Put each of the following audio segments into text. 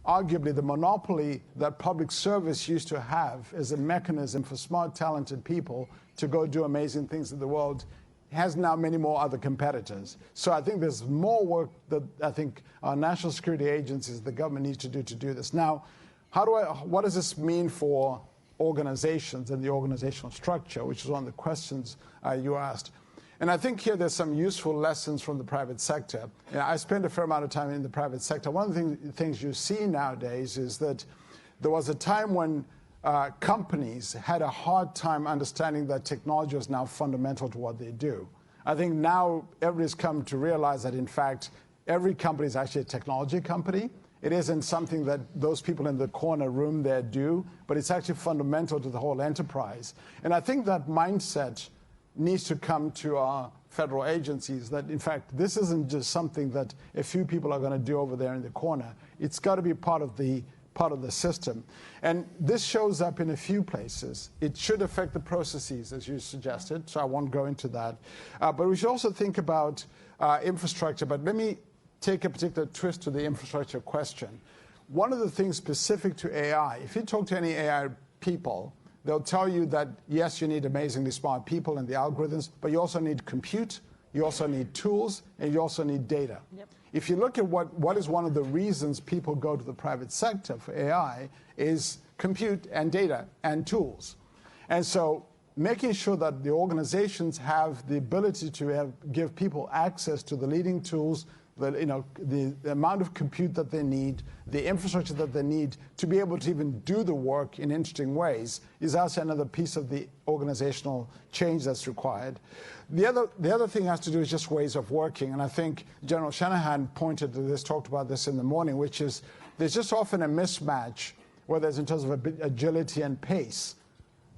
arguably the monopoly that public service used to have as a mechanism for smart, talented people to go do amazing things in the world has now many more other competitors. So I think there's more work that I think our national security agencies, the government needs to do this. Now, what does this mean for organizations and the organizational structure, which is one of the questions you asked. And I think here there's some useful lessons from the private sector. I spend a fair amount of time in the private sector. One of the things you see nowadays is that there was a time when companies had a hard time understanding that technology was now fundamental to what they do. I think now everybody's come to realize that, in fact, every company is actually a technology company. It isn't something that those people in the corner room there do, but it's actually fundamental to the whole enterprise. And I think that mindset needs to come to our federal agencies, that in fact this isn't just something that a few people are going to do over there in the corner. It's got to be part of the system. And this shows up in a few places. It should affect the processes, as you suggested, so I won't go into that. But we should also think about infrastructure. But let me take a particular twist to the infrastructure question. One of the things specific to AI, if you talk to any AI people, they'll tell you that, yes, you need amazingly smart people and the algorithms, but you also need compute, you also need tools, and you also need data. Yep. If you look at what is one of the reasons people go to the private sector for AI is compute and data and tools. And so making sure that the organizations have the ability to give people access to the leading tools, the amount of compute that they need, the infrastructure that they need to be able to even do the work in interesting ways is also another piece of the organizational change that's required. The other thing has to do is just ways of working, and I think General Shanahan pointed to this, talked about this in the morning, which is there's just often a mismatch, whether it's in terms of agility and pace,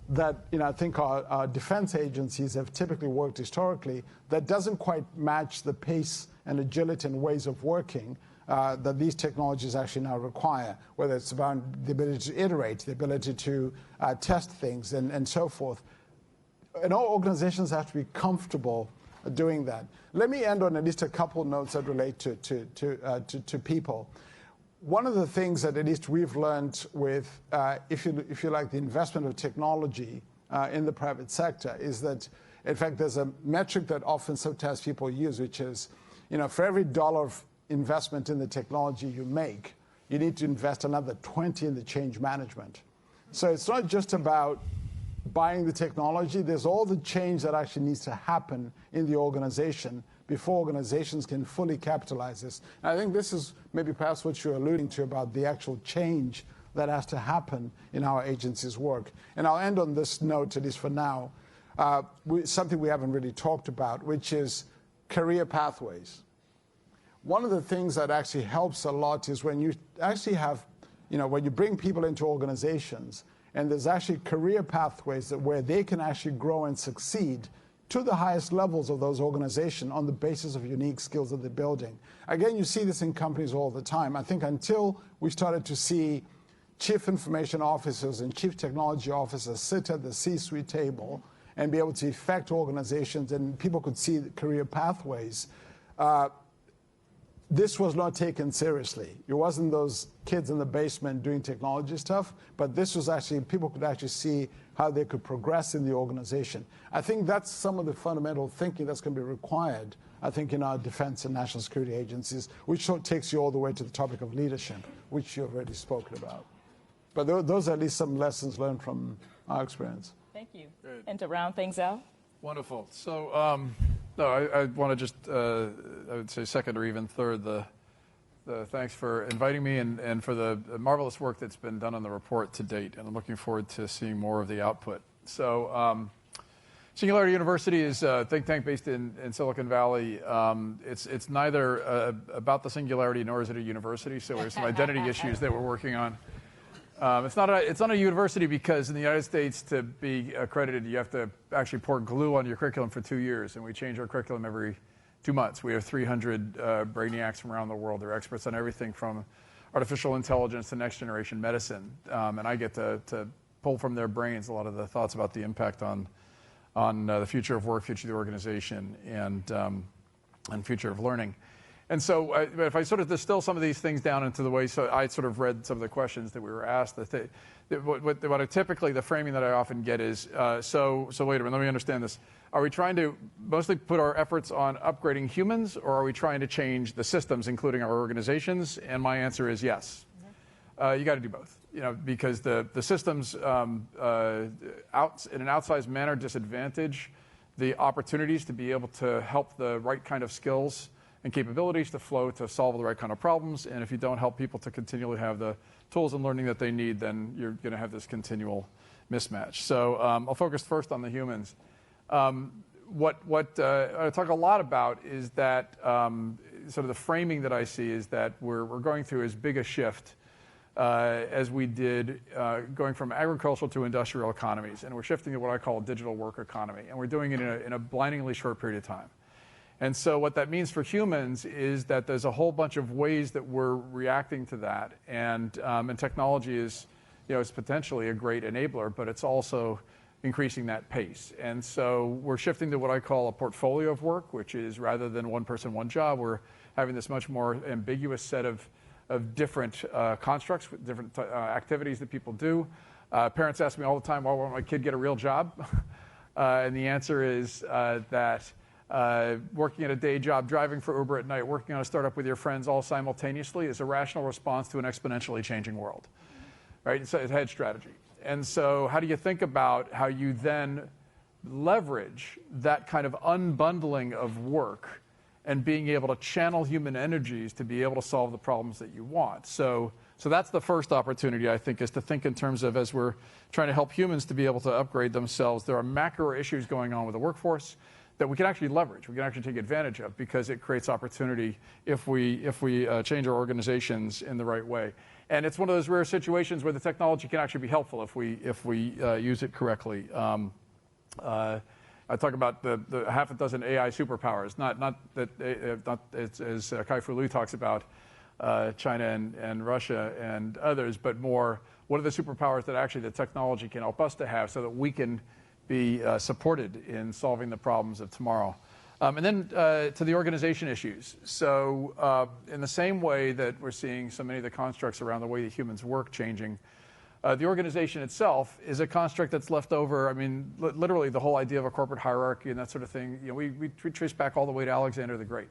that I think our defense agencies have typically worked historically that doesn't quite match the pace and agility and ways of working that these technologies actually now require, whether it's about the ability to iterate, the ability to test things, and so forth. And all organizations have to be comfortable doing that. Let me end on at least a couple notes that relate to people. One of the things that at least we've learned with, if you like, the investment of technology in the private sector is that, in fact, there's a metric that often sometimes people use, which is, for every dollar of investment in the technology you make, you need to invest another 20 in the change management. So it's not just about buying the technology. There's all the change that actually needs to happen in the organization before organizations can fully capitalize this. And I think this is maybe perhaps what you're alluding to about the actual change that has to happen in our agency's work. And I'll end on this note, at least for now, something we haven't really talked about, which is career pathways. One of the things that actually helps a lot is when you actually have, when you bring people into organizations and there's actually career pathways where they can actually grow and succeed to the highest levels of those organizations on the basis of unique skills that they're building. Again, you see this in companies all the time. I think until we started to see chief information officers and chief technology officers sit at the C-suite table and be able to affect organizations and people could see the career pathways, this was not taken seriously. It wasn't those kids in the basement doing technology stuff, but this was actually, people could actually see how they could progress in the organization. I think that's some of the fundamental thinking that's going to be required, I think, in our defense and national security agencies, which takes you all the way to the topic of leadership, which you've already spoken about. But those are at least some lessons learned from our experience. Thank you. Good. And to round things out? Wonderful. So, no, I want to just, I would say second or even third, the thanks for inviting me and for the marvelous work that's been done on the report to date. And I'm looking forward to seeing more of the output. So, Singularity University is a think tank based in Silicon Valley. It's neither about the singularity nor is it a university. So there's some identity issues that we're working on. It's not a university because in the United States to be accredited, you have to actually pour glue on your curriculum for 2 years, and we change our curriculum every 2 months. We have 300 brainiacs from around the world. They're experts on everything from artificial intelligence to next generation medicine, and I get to pull from their brains a lot of the thoughts about the impact on the future of work, future of the organization, and future of learning. And so if I sort of distill some of these things down into the way, so I sort of read some of the questions that we were asked, what I typically, the framing that I often get is, so wait a minute, let me understand this. Are we trying to mostly put our efforts on upgrading humans, or are we trying to change the systems, including our organizations? And my answer is yes. You got to do both, because the systems in an outsized manner disadvantage the opportunities to be able to help the right kind of skills and capabilities to flow to solve the right kind of problems. And if you don't help people to continually have the tools and learning that they need, then you're going to have this continual mismatch. So I'll focus first on the humans. What I talk a lot about is that sort of the framing that I see is that we're going through as big a shift as we did going from agricultural to industrial economies. And we're shifting to what I call a digital work economy. And we're doing it in a blindingly short period of time. And so what that means for humans is that there's a whole bunch of ways that we're reacting to that. And technology is, is potentially a great enabler, but it's also increasing that pace. And so we're shifting to what I call a portfolio of work, which is rather than one person, one job, we're having this much more ambiguous set of different constructs, different activities that people do. Parents ask me all the time, why won't my kid get a real job? And the answer is that working at a day job, driving for Uber at night, working on a startup with your friends all simultaneously is a rational response to an exponentially changing world, right? It's a hedge strategy. And so how do you think about how you then leverage that kind of unbundling of work and being able to channel human energies to be able to solve the problems that you want? So that's the first opportunity, I think, is to think in terms of, as we're trying to help humans to be able to upgrade themselves, there are macro issues going on with the workforce that we can actually leverage, we can actually take advantage of, because it creates opportunity if we change our organizations in the right way. And it's one of those rare situations where the technology can actually be helpful if we use it correctly. I talk about the half a dozen AI superpowers, not as Kai-Fu Liu talks about China and Russia and others, but more what are the superpowers that actually the technology can help us to have so that we can be supported in solving the problems of tomorrow. And then to the organization issues. So in the same way that we're seeing so many of the constructs around the way that humans work changing, the organization itself is a construct that's left over. I mean, literally the whole idea of a corporate hierarchy and that sort of thing, we trace back all the way to Alexander the Great.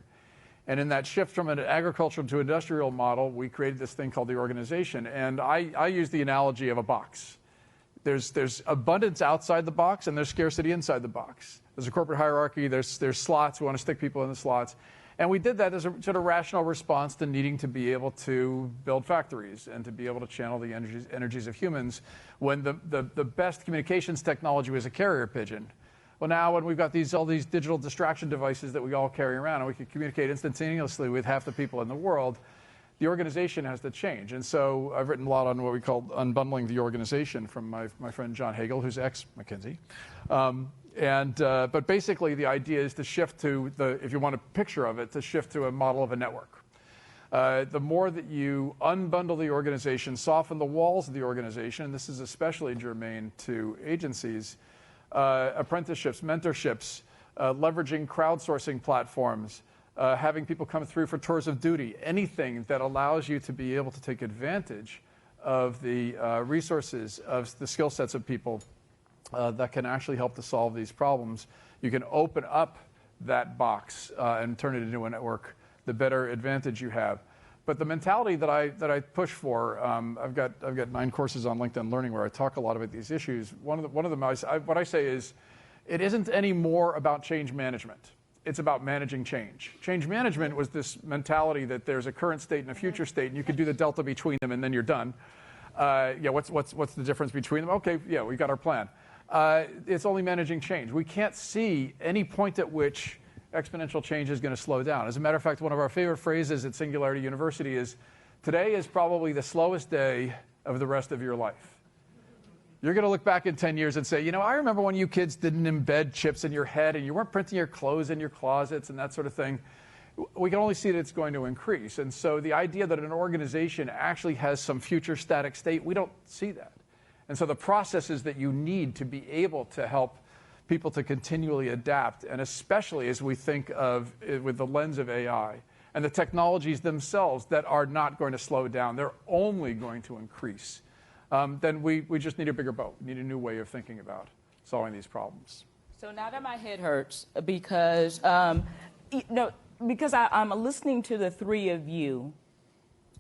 And in that shift from an agricultural to industrial model, we created this thing called the organization. And I use the analogy of a box. There's abundance outside the box and there's scarcity inside the box. There's a corporate hierarchy, there's slots, we want to stick people in the slots. And we did that as a sort of rational response to needing to be able to build factories and to be able to channel the energies of humans when the best communications technology was a carrier pigeon. Well, now when we've got all these digital distraction devices that we all carry around and we can communicate instantaneously with half the people in the world, the organization has to change. And so I've written a lot on what we call unbundling the organization from my friend John Hagel, who's ex-McKinsey. But basically the idea is to shift to if you want a picture of it, to shift to a model of a network. The more that you unbundle the organization, soften the walls of the organization, and this is especially germane to agencies, apprenticeships, mentorships, leveraging crowdsourcing platforms, having people come through for tours of duty, anything that allows you to be able to take advantage of the resources, of the skill sets of people that can actually help to solve these problems. You can open up that box and turn it into a network, the better advantage you have. But the mentality that I push for, I've got 9 courses on LinkedIn Learning where I talk a lot about these issues. One of them, what I say is, it isn't any more about change management. It's about managing change. Change management was this mentality that there's a current state and a future state, and you can do the delta between them, and then you're done. What's the difference between them? Okay, yeah, we got our plan. It's only managing change. We can't see any point at which exponential change is going to slow down. As a matter of fact, one of our favorite phrases at Singularity University is, today is probably the slowest day of the rest of your life. You're going to look back in 10 years and say, I remember when you kids didn't embed chips in your head and you weren't printing your clothes in your closets and that sort of thing. We can only see that it's going to increase. And so the idea that an organization actually has some future static state, we don't see that. And so the processes that you need to be able to help people to continually adapt, and especially as we think of, with the lens of AI, and the technologies themselves that are not going to slow down, they're only going to increase, then we just need a bigger boat. We need a new way of thinking about solving these problems. So now that my head hurts because, because I'm listening to the three of you,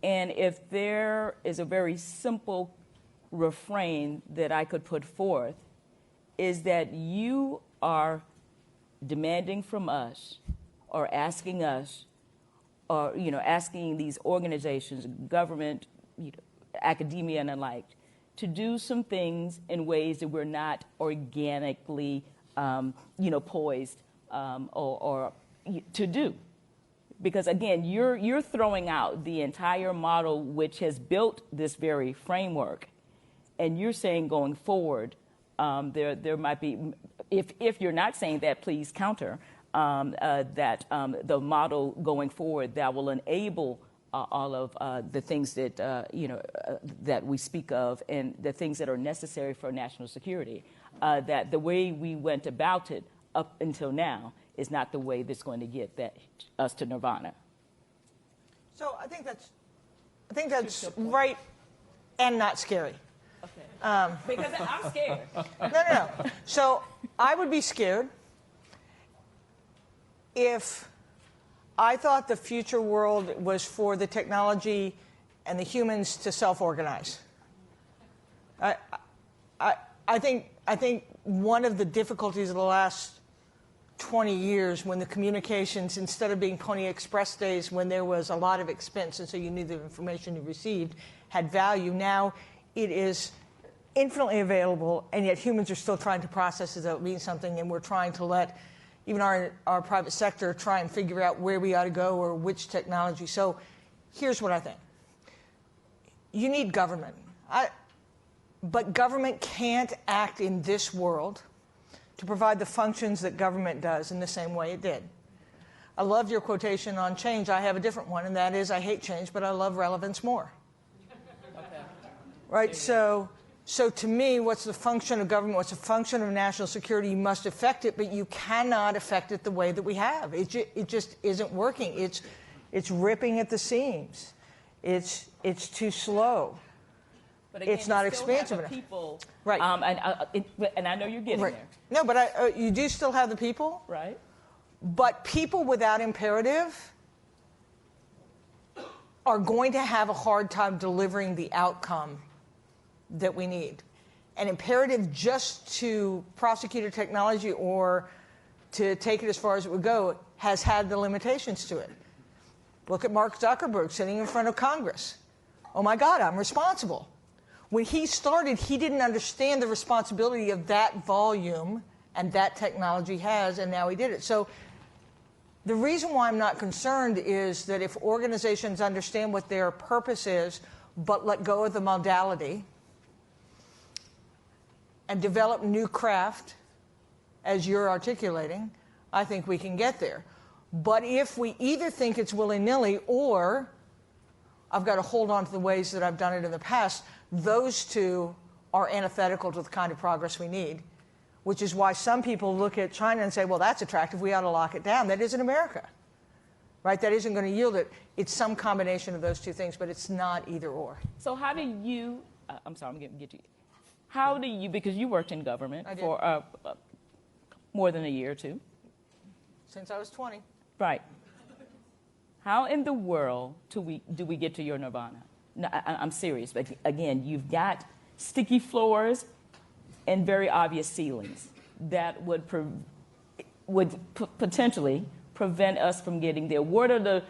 and if there is a very simple refrain that I could put forth, is that you are demanding from us or asking us, or asking these organizations, government, academia and the like, to do some things in ways that we're not organically poised or to do. Because again, you're throwing out the entire model which has built this very framework, and you're saying going forward, there might be, if you're not saying that, please counter that the model going forward that will enable all of the things that that we speak of and the things that are necessary for national security. That the way we went about it up until now is not the way that's going to get us to nirvana. So I think that's right and not scary. Okay. Because I'm scared. No. So I would be scared if I thought the future world was for the technology and the humans to self-organize. I think one of the difficulties of the last 20 years, when the communications, instead of being Pony Express days when there was a lot of expense and so you knew the information you received had value, now it is infinitely available, and yet humans are still trying to process it that means something, and we're trying to let even our private sector try and figure out where we ought to go or which technology. So here's what I think. You need government. But government can't act in this world to provide the functions that government does in the same way it did. I love your quotation on change. I have a different one, and that is I hate change, but I love relevance more. Okay. Right? So to me, what's the function of government? What's the function of national security? You must affect it, but you cannot affect it the way that we have. It just isn't working. It's ripping at the seams. It's too slow. But again, it's not expansive enough. People, right? And I know you're getting there. No, but you do still have the people. Right. But people without imperative are going to have a hard time delivering the outcome that we need. An imperative just to prosecute a technology or to take it as far as it would go has had the limitations to it. Look at Mark Zuckerberg sitting in front of Congress. Oh my God, I'm responsible. When he started, he didn't understand the responsibility of that volume and that technology has, and now he did it. So the reason why I'm not concerned is that if organizations understand what their purpose is, but let go of the modality and develop new craft, as you're articulating, I think we can get there. But if we either think it's willy-nilly or I've got to hold on to the ways that I've done it in the past, those two are antithetical to the kind of progress we need, which is why some people look at China and say, well, that's attractive, we ought to lock it down. That isn't America, right? That isn't going to yield it. It's some combination of those two things, but it's not either or. So how do you, I'm sorry, I'm going to get to you. How do you, because you worked in government for more than a year or two. Since I was 20. Right. How in the world do we get to your nirvana? No, I'm serious. But again, you've got sticky floors and very obvious ceilings that would potentially prevent us from getting there. What are the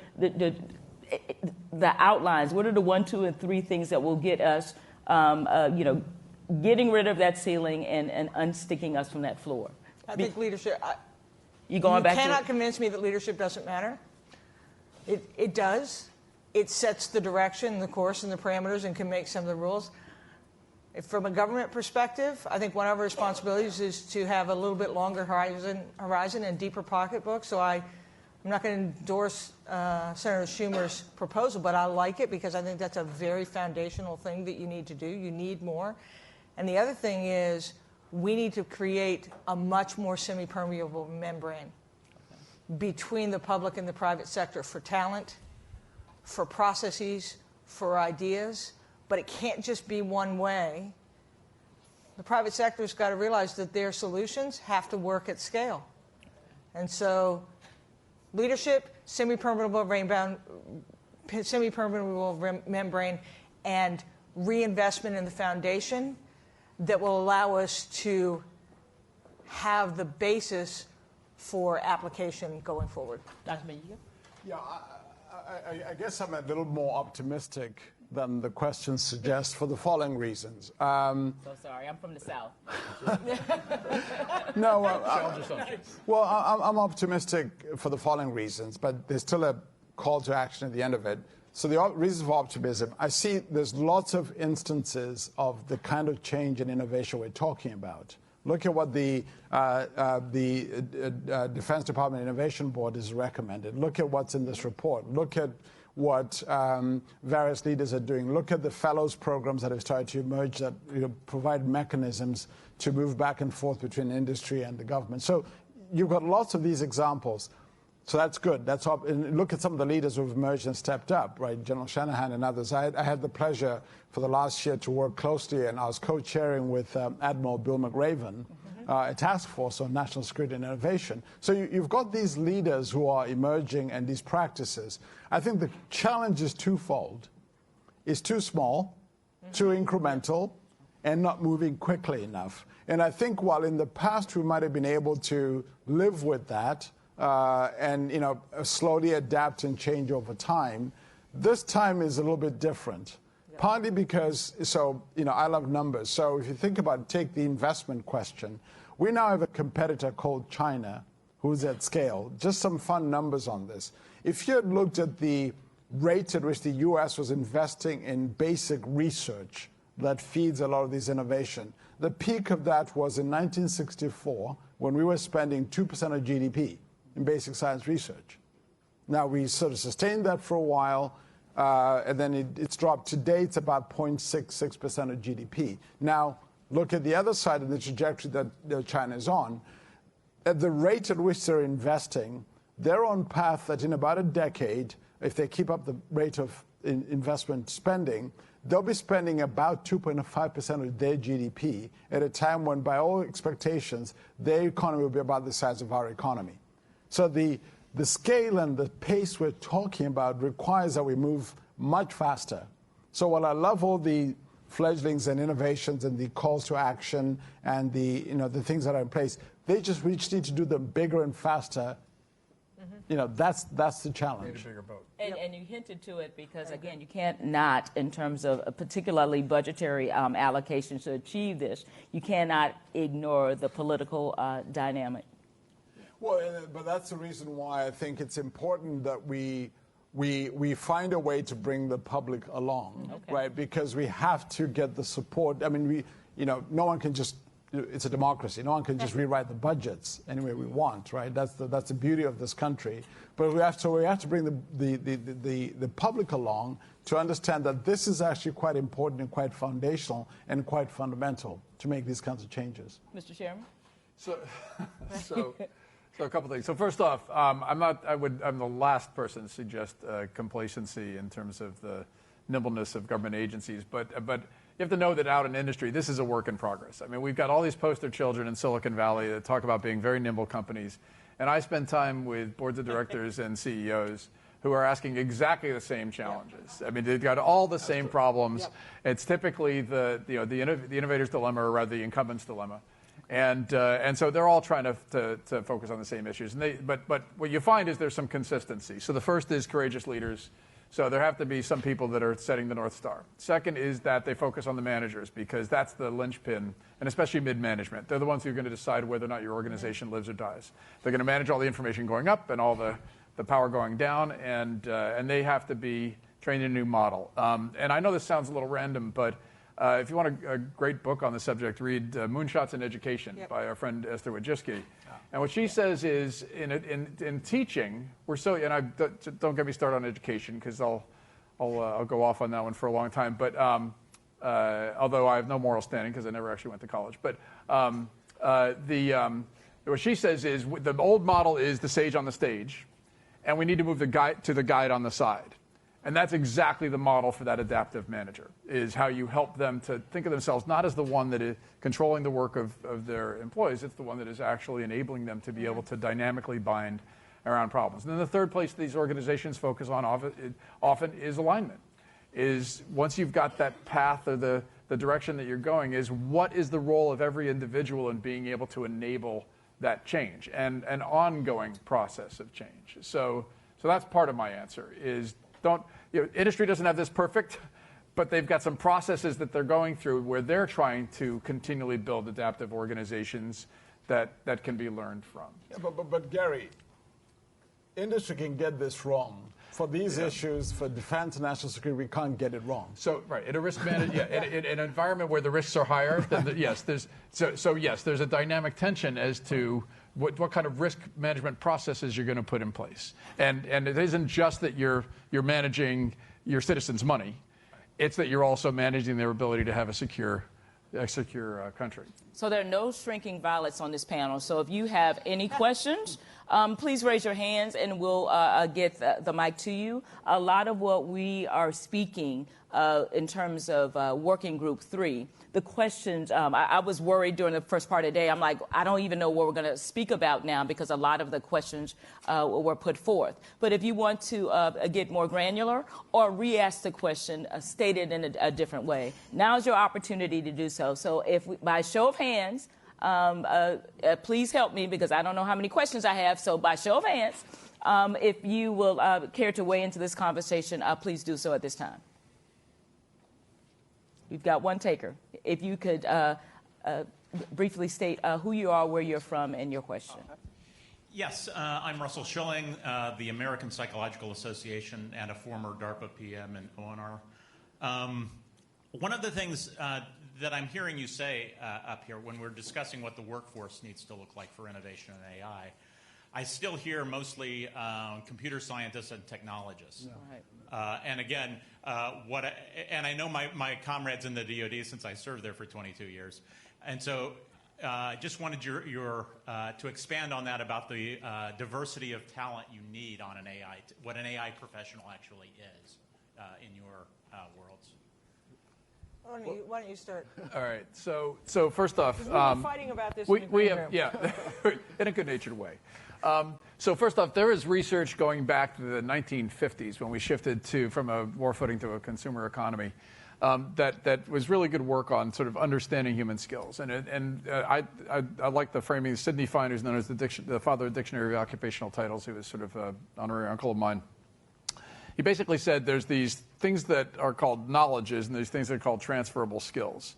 outlines? What are the 1, 2, and 3 things that will get us, getting rid of that ceiling and unsticking us from that floor? I think leadership. You cannot convince me that leadership doesn't matter. It does. It sets the direction, the course, and the parameters, and can make some of the rules. From a government perspective, I think one of our responsibilities is to have a little bit longer horizon and deeper pocketbook. So I'm not going to endorse Senator Schumer's proposal, but I like it because I think that's a very foundational thing that you need to do. You need more. And the other thing is we need to create a much more semi-permeable membrane. between the public and the private sector for talent, for processes, for ideas, but it can't just be one way. The private sector's got to realize that their solutions have to work at scale. And so leadership, semi-permeable membrane, and reinvestment in the foundation that will allow us to have the basis for application going forward. Dr. Bendigo? Yeah, I guess I'm a little more optimistic than the question suggests for the following reasons. So sorry, I'm from the South. No, well, I'm optimistic for the following reasons, but there's still a call to action at the end of it. So the reason for optimism, I see there's lots of instances of the kind of change and innovation we're talking about. Look at what the Defense Department Innovation Board has recommended. Look at what's in this report. Look at what various leaders are doing. Look at the fellows programs that have started to emerge that provide mechanisms to move back and forth between industry and the government. So you've got lots of these examples. So that's good. And look at some of the leaders who have emerged and stepped up, right? General Shanahan and others. I had the pleasure for the last year to work closely, and I was co-chairing with Admiral Bill McRaven, a task force on national security and innovation. So you've got these leaders who are emerging and these practices. I think the challenge is twofold. It's too small, too incremental, and not moving quickly enough. And I think while in the past we might have been able to live with that, and slowly adapt and change over time, this time is a little bit different. Yeah. Partly because, I love numbers. So if you think about, take the investment question, we now have a competitor called China who's at scale. Just some fun numbers on this. If you had looked at the rate at which the U.S. was investing in basic research that feeds a lot of this innovation, the peak of that was in 1964 when we were spending 2% of GDP in basic science research. Now, we sort of sustained that for a while, and then it's dropped. Today, it's about 0.66% of GDP. Now, look at the other side of the trajectory that China is on. At the rate at which they're investing, they're on path that in about a decade, if they keep up the rate of investment spending, they'll be spending about 2.5% of their GDP at a time when, by all expectations, their economy will be about the size of our economy. So the scale and the pace we're talking about requires that we move much faster. So while I love all the fledglings and innovations and the calls to action and the things that are in place, we just need to do them bigger and faster. That's the challenge. Need a bigger boat. And you hinted to it because, again, you can't not, in terms of particularly budgetary allocations to achieve this, you cannot ignore the political dynamic. Well, but that's the reason why I think it's important that we find a way to bring the public along, right? Because we have to get the support. I mean, no one can just. It's a democracy. No one can just rewrite the budgets any way we want, right? That's the beauty of this country. But we have to bring the public along to understand that this is actually quite important and quite foundational and quite fundamental to make these kinds of changes. Mr. Chairman. So a couple things. So first off, I'm the last person to suggest complacency in terms of the nimbleness of government agencies, but you have to know that out in industry, this is a work in progress. I mean, we've got all these poster children in Silicon Valley that talk about being very nimble companies, and I spend time with boards of directors and CEOs who are asking exactly the same challenges. I mean, they've got all the same problems. It's typically the innovator's dilemma, or rather the incumbent's dilemma. And so they're all trying to focus on the same issues. But what you find is there's some consistency. So the first is courageous leaders. So there have to be some people that are setting the North Star. Second is that they focus on the managers, because that's the linchpin, and especially mid-management. They're the ones who are going to decide whether or not your organization lives or dies. They're going to manage all the information going up and all the power going down, and they have to be trained in a new model. And I know this sounds a little random, but if you want a great book on the subject, read Moonshots in Education by our friend Esther Wojcicki. And what she says is, in teaching, we're so, and don't get me started on education, because I'll go off on that one for a long time. But although I have no moral standing because I never actually went to college, but What she says is the old model is the sage on the stage, and we need to move the guide to the guide on the side. And that's exactly the model for that adaptive manager, is how you help them to think of themselves not as the one that is controlling the work of their employees, it's the one that is actually enabling them to be able to dynamically bind around problems. And then the third place these organizations focus on often is alignment, is once you've got that path or the direction that you're going, is what is the role of every individual in being able to enable that change and an ongoing process of change. So that's part of my answer is industry doesn't have this perfect, but they've got some processes that they're going through where they're trying to continually build adaptive organizations that can be learned from. Yeah, but Gary, industry can get this wrong. For these issues, for defense and national security, we can't get it wrong. So, right, in a risk management, in an environment where the risks are higher, then yes, there's a dynamic tension as to what kind of risk management processes you're going to put in place. And it isn't just that you're managing your citizens' money, it's that you're also managing their ability to have a secure country. So there are no shrinking violets on this panel. So if you have any questions, please raise your hands and we'll get the mic to you. A lot of what we are speaking in terms of Working Group 3, the questions, I was worried during the first part of the day. I'm like, I don't even know what we're going to speak about now because a lot of the questions were put forth. But if you want to get more granular or re-ask the question stated in a different way, now's your opportunity to do so. So if by show of hands, please help me because I don't know how many questions I have. So by show of hands, if you will care to weigh into this conversation, please do so at this time. We've got one taker. If you could briefly state who you are, where you're from, and your question. Yes, I'm Russell Schilling, the American Psychological Association, and a former DARPA PM and ONR. One of the things that I'm hearing you say up here when we're discussing what the workforce needs to look like for innovation in AI, I still hear mostly computer scientists and technologists. Yeah. Right. And again, and I know my comrades in the DoD since I served there for 22 years. And so I just wanted to expand on that about the diversity of talent you need on an AI, what an AI professional actually is in your worlds. Why don't you start? All right. So first off, We've been fighting about this. we have in a good-natured way. So first off, there is research going back to the 1950s when we shifted from a war footing to a consumer economy. That was really good work on sort of understanding human skills. And I like the framing. Sidney Fine, who's known as the father of the Dictionary of Occupational Titles, who was sort of an honorary uncle of mine. He basically said there's these things that are called knowledges and there's things that are called transferable skills.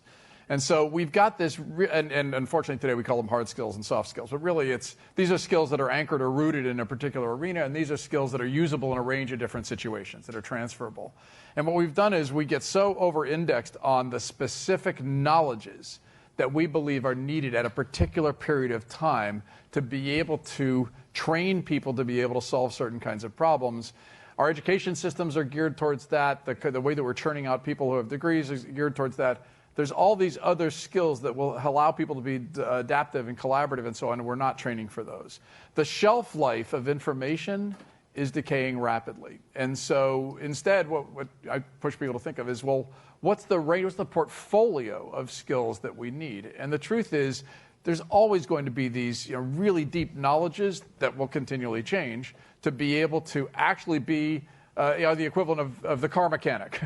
And so we've got this, and unfortunately today we call them hard skills and soft skills, but really these are skills that are anchored or rooted in a particular arena, and these are skills that are usable in a range of different situations that are transferable. And what we've done is we get so over-indexed on the specific knowledges that we believe are needed at a particular period of time to be able to train people to be able to solve certain kinds of problems. Our education systems are geared towards that. The way that we're churning out people who have degrees is geared towards that. There's all these other skills that will allow people to be adaptive and collaborative and so on, and we're not training for those. The shelf life of information is decaying rapidly. And so instead, what I push people to think of is, well, what's the portfolio of skills that we need? And the truth is, there's always going to be these really deep knowledges that will continually change to be able to actually be the equivalent of the car mechanic.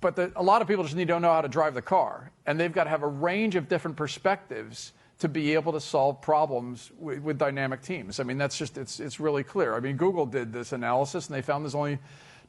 But a lot of people just need to know how to drive the car, and they've got to have a range of different perspectives to be able to solve problems with dynamic teams. I mean, that's just, it's really clear. I mean, Google did this analysis, and they found there's only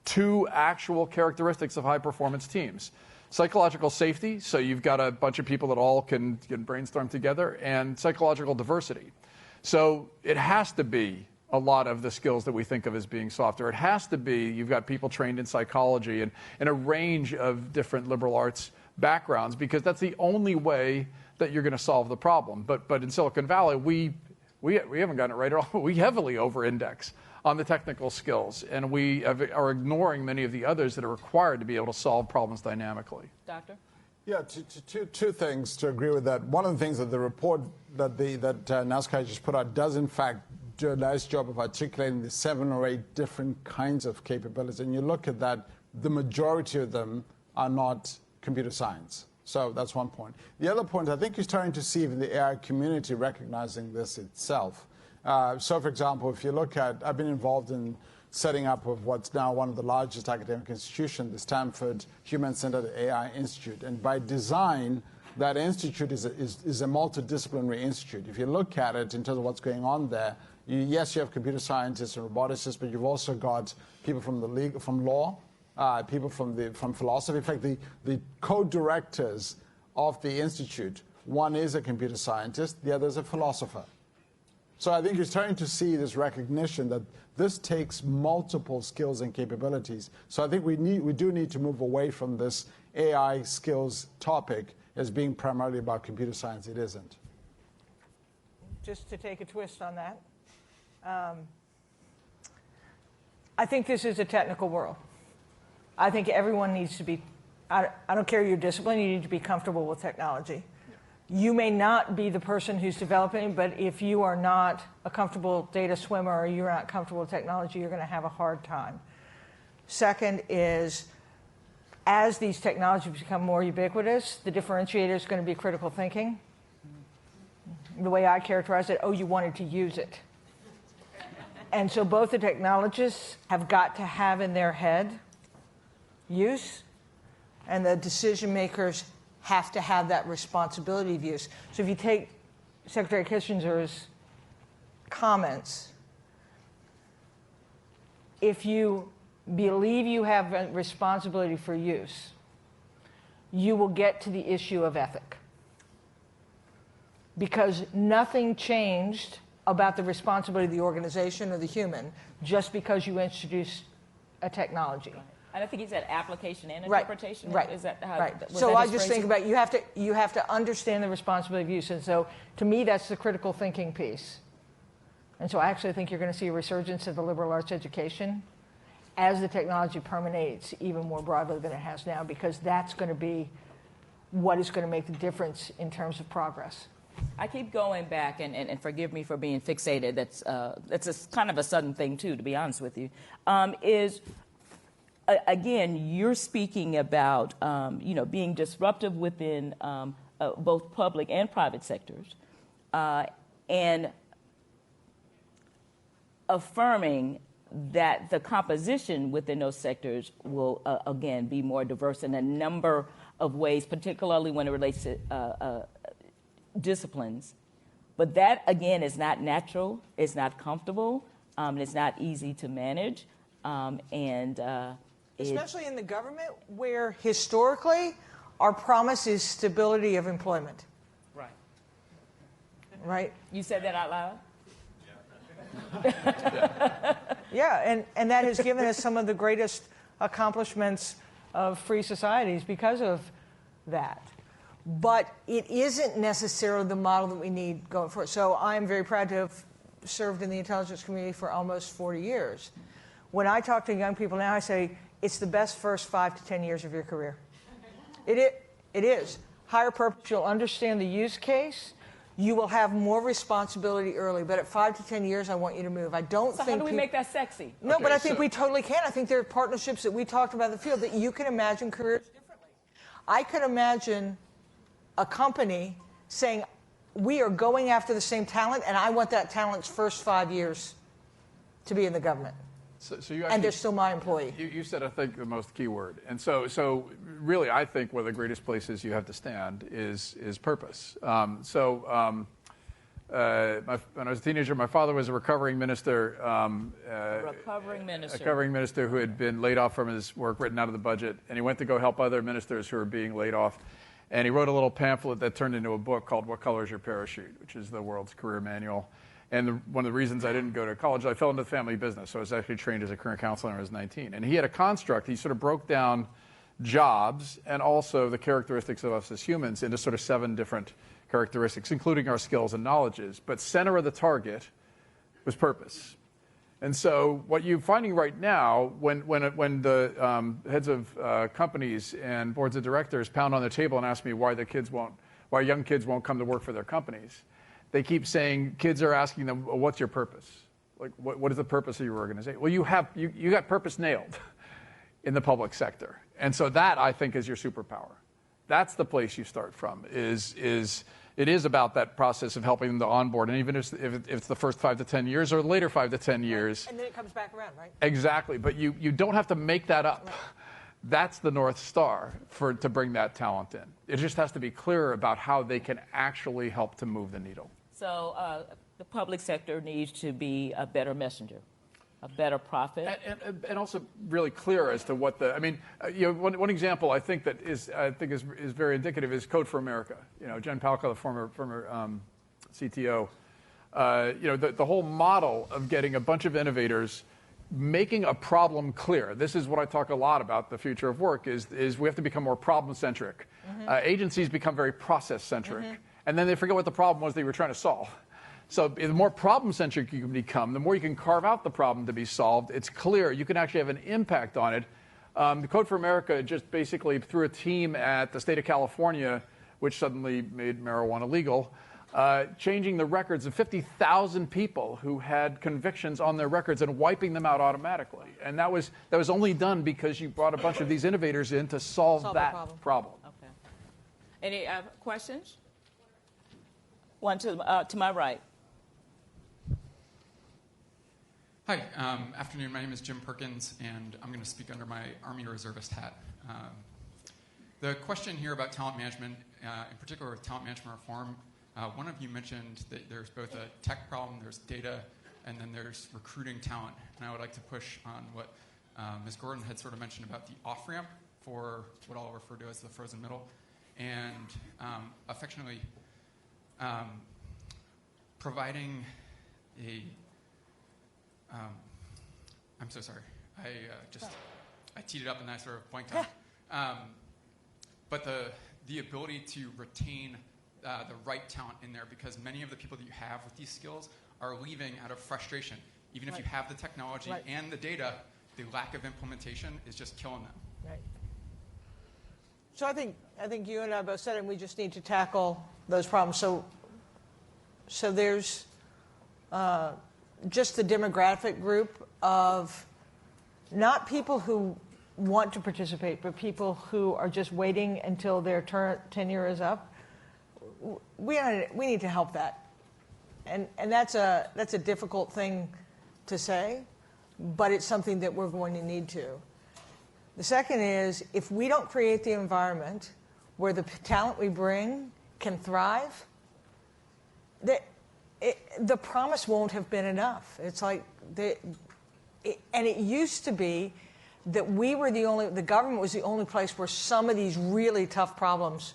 2 actual characteristics of high-performance teams. Psychological safety, so you've got a bunch of people that all can brainstorm together, and psychological diversity. So it has to be a lot of the skills that we think of as being softer. It has to be, you've got people trained in psychology and in a range of different liberal arts backgrounds, because that's the only way that you're going to solve the problem. But in Silicon Valley, we haven't gotten it right at all. We heavily over-index on the technical skills, and we are ignoring many of the others that are required to be able to solve problems dynamically. Doctor? Yeah, two things to agree with that. One of the things that the report that NASCAR just put out does, in fact, do a nice job of articulating the 7 or 8 different kinds of capabilities. And you look at that, the majority of them are not computer science. So that's one point. The other point, I think you're starting to see even the AI community recognizing this itself. So, for example, if you look at, I've been involved in setting up of what's now one of the largest academic institutions, the Stanford Human-Centered AI Institute. And by design, that institute is a multidisciplinary institute. If you look at it in terms of what's going on there, yes, you have computer scientists and roboticists, but you've also got people from the league, from law, people from philosophy. In fact, the co-directors of the institute, one is a computer scientist, the other is a philosopher. So I think you're starting to see this recognition that this takes multiple skills and capabilities. So I think we do need to move away from this AI skills topic as being primarily about computer science. It isn't. Just to take a twist on that, I think this is a technical world. I think everyone needs to be, I don't care your discipline, you need to be comfortable with technology. You may not be the person who's developing, but if you are not a comfortable data swimmer or you're not comfortable with technology, you're going to have a hard time. Second is, as these technologies become more ubiquitous, the differentiator is going to be critical thinking. The way I characterize it, you wanted to use it. And so both the technologists have got to have in their head use, and the decision makers have to have that responsibility of use. So if you take Secretary Kissinger's comments, if you believe you have a responsibility for use, you will get to the issue of ethic. Because nothing changed about the responsibility of the organization or the human just because you introduced a technology. And I think he said application and interpretation. Right. Is that how? Right. So I just think about you have to understand the responsibility of use, and so to me that's the critical thinking piece. And so I actually think you're going to see a resurgence of the liberal arts education as the technology permeates even more broadly than it has now, because that's going to be what is going to make the difference in terms of progress. I keep going back, and forgive me for being fixated. That's a kind of a sudden thing too, to be honest with you. Again, you're speaking about being disruptive within both public and private sectors, and affirming that the composition within those sectors will again be more diverse in a number of ways, particularly when it relates to disciplines. But that again is not natural, it's not comfortable, and it's not easy to manage, especially in the government, where historically our promise is stability of employment. Right. Right? You said that out loud? Yeah, and that has given us some of the greatest accomplishments of free societies because of that. But it isn't necessarily the model that we need going forward. So I'm very proud to have served in the intelligence community for almost 40 years. When I talk to young people now, I say, it's the best first 5 to 10 years of your career. It is. Higher purpose, you'll understand the use case. You will have more responsibility early, but at 5 to 10 years, I want you to move. I don't think. So how do we make that sexy? No, but I think we totally can. I think there are partnerships that we talked about in the field that you can imagine careers differently. I could imagine a company saying, we are going after the same talent, and I want that talent's first 5 years to be in the government. So you actually, and they're still my employee. You said, I think, the most key word. And so really, I think one of the greatest places you have to stand is purpose. When I was a teenager, my father was a recovering minister. A recovering minister who had been laid off from his work, written out of the budget. And he went to go help other ministers who were being laid off. And he wrote a little pamphlet that turned into a book called What Color is Your Parachute?, which is the world's career manual. And one of the reasons I didn't go to college, I fell into the family business. So I was actually trained as a career counselor when I was 19. And he had a construct. He sort of broke down jobs and also the characteristics of us as humans into sort of 7 different characteristics, including our skills and knowledges. But center of the target was purpose. And so what you're finding right now, when the heads of companies and boards of directors pound on the table and ask me why young kids won't come to work for their companies, they keep saying, kids are asking them, well, what's your purpose? Like, what is the purpose of your organization? Well, you got purpose nailed in the public sector. And so that, I think, is your superpower. That's the place you start from, it is about that process of helping them to onboard, and even if it's the first 5 to 10 years or later 5 to 10 years. And then it comes back around, right? Exactly, but you don't have to make that up. Right. That's the North Star to bring that talent in. It just has to be clearer about how they can actually help to move the needle. So the public sector needs to be a better messenger, a better prophet, and also really clear as to what one example I think is very indicative is Code for America. Jen Palka, the former CTO. The whole model of getting a bunch of innovators making a problem clear. This is what I talk a lot about. The future of work is we have to become more problem centric. Mm-hmm. Agencies become very process centric, mm-hmm. and then they forget what the problem was they were trying to solve. So the more problem-centric you can become, the more you can carve out the problem to be solved. It's clear. You can actually have an impact on it. The Code for America just basically threw a team at the state of California, which suddenly made marijuana legal, changing the records of 50,000 people who had convictions on their records and wiping them out automatically. And that was only done because you brought a bunch of these innovators in to solve that problem. Okay. Any questions? One to my right. Hi, afternoon. My name is Jim Perkins, and I'm going to speak under my Army Reservist hat. The question here about talent management, in particular with talent management reform, one of you mentioned that there's both a tech problem, there's data, and then there's recruiting talent. And I would like to push on what Ms. Gordon had sort of mentioned about the off-ramp for what I'll refer to as the frozen middle, and affectionately providing a I'm so sorry. I teed it up and I sort of blanked on. But the ability to retain the right talent in there, because many of the people that you have with these skills are leaving out of frustration. Even if you have the technology and the data, the lack of implementation is just killing them. Right. So I think you and I both said it, and we just need to tackle those problems. So there's just the demographic group of not people who want to participate, but people who are just waiting until their tenure is up. We need to help that, and that's a difficult thing to say, but it's something that we're going to need to. The second is, if we don't create the environment where the talent we bring can thrive, the promise won't have been enough. It's like, and it used to be that the government was the only place where some of these really tough problems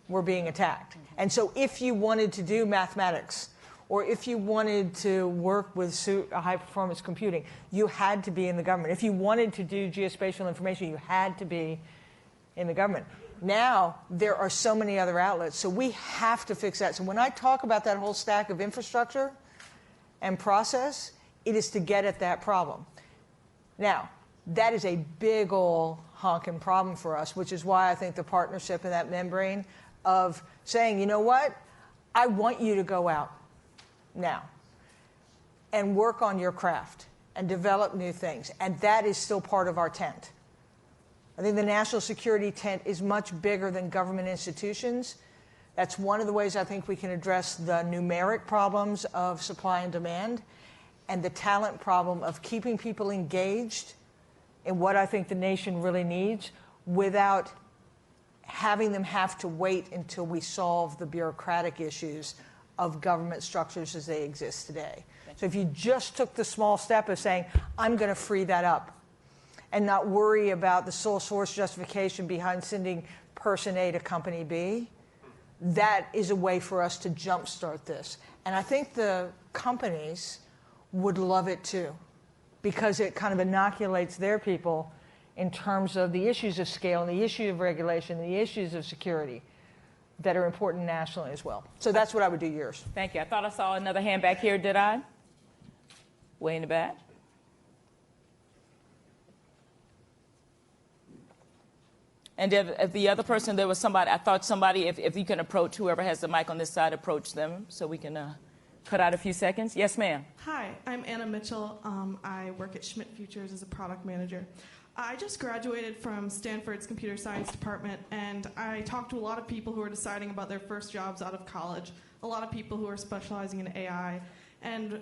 were being attacked. And so if you wanted to do mathematics, or if you wanted to work with high-performance computing, you had to be in the government. If you wanted to do geospatial information, you had to be in the government. Now, there are so many other outlets, so we have to fix that. So when I talk about that whole stack of infrastructure and process, it is to get at that problem. Now, that is a big ol' honking problem for us, which is why I think the partnership and that membrane of saying, you know what, I want you to go out now and work on your craft and develop new things. And that is still part of our tent. I think the national security tent is much bigger than government institutions. That's one of the ways I think we can address the numeric problems of supply and demand, and the talent problem of keeping people engaged in what I think the nation really needs without having them have to wait until we solve the bureaucratic issues of government structures as they exist today. So if you just took the small step of saying, I'm going to free that up, and not worry about the sole source justification behind sending person A to company B, that is a way for us to jumpstart this. And I think the companies would love it too, because it kind of inoculates their people in terms of the issues of scale and the issue of regulation and the issues of security that are important nationally as well. So that's what I would do yours. Thank you. I thought I saw another hand back here, did I? Way in the back. And if the other person, there was somebody, I thought somebody, if you can approach whoever has the mic on this side, approach them so we can cut out a few seconds. Yes, ma'am. Hi, I'm Anna Mitchell. I work at Schmidt Futures as a product manager. I just graduated from Stanford's computer science department, and I talked to a lot of people who are deciding about their first jobs out of college, a lot of people who are specializing in AI. And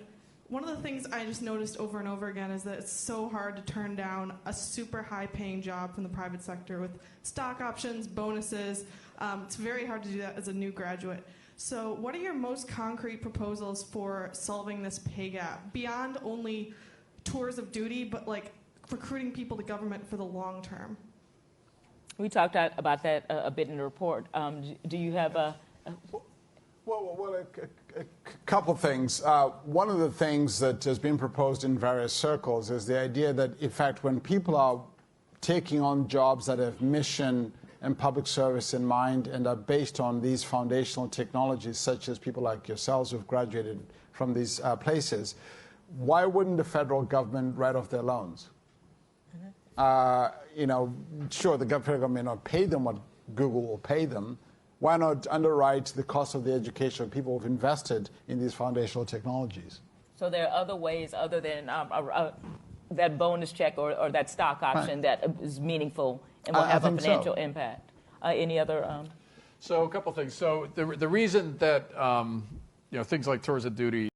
one of the things I just noticed over and over again is that it's so hard to turn down a super high-paying job from the private sector with stock options, bonuses. It's very hard to do that as a new graduate. So what are your most concrete proposals for solving this pay gap, beyond only tours of duty, but like recruiting people to government for the long term? We talked about that a bit in the report. Do you have a... Well, a couple things. One of the things that has been proposed in various circles is the idea that, in fact, when people are taking on jobs that have mission and public service in mind and are based on these foundational technologies, such as people like yourselves who've graduated from these places, why wouldn't the federal government write off their loans? Sure, the federal government may not pay them what Google will pay them. Why not underwrite the cost of the education of people who've invested in these foundational technologies? So there are other ways other than that bonus check or that stock option that is meaningful and will have a financial impact. Any other? So a couple things. So the reason that things like tours of duty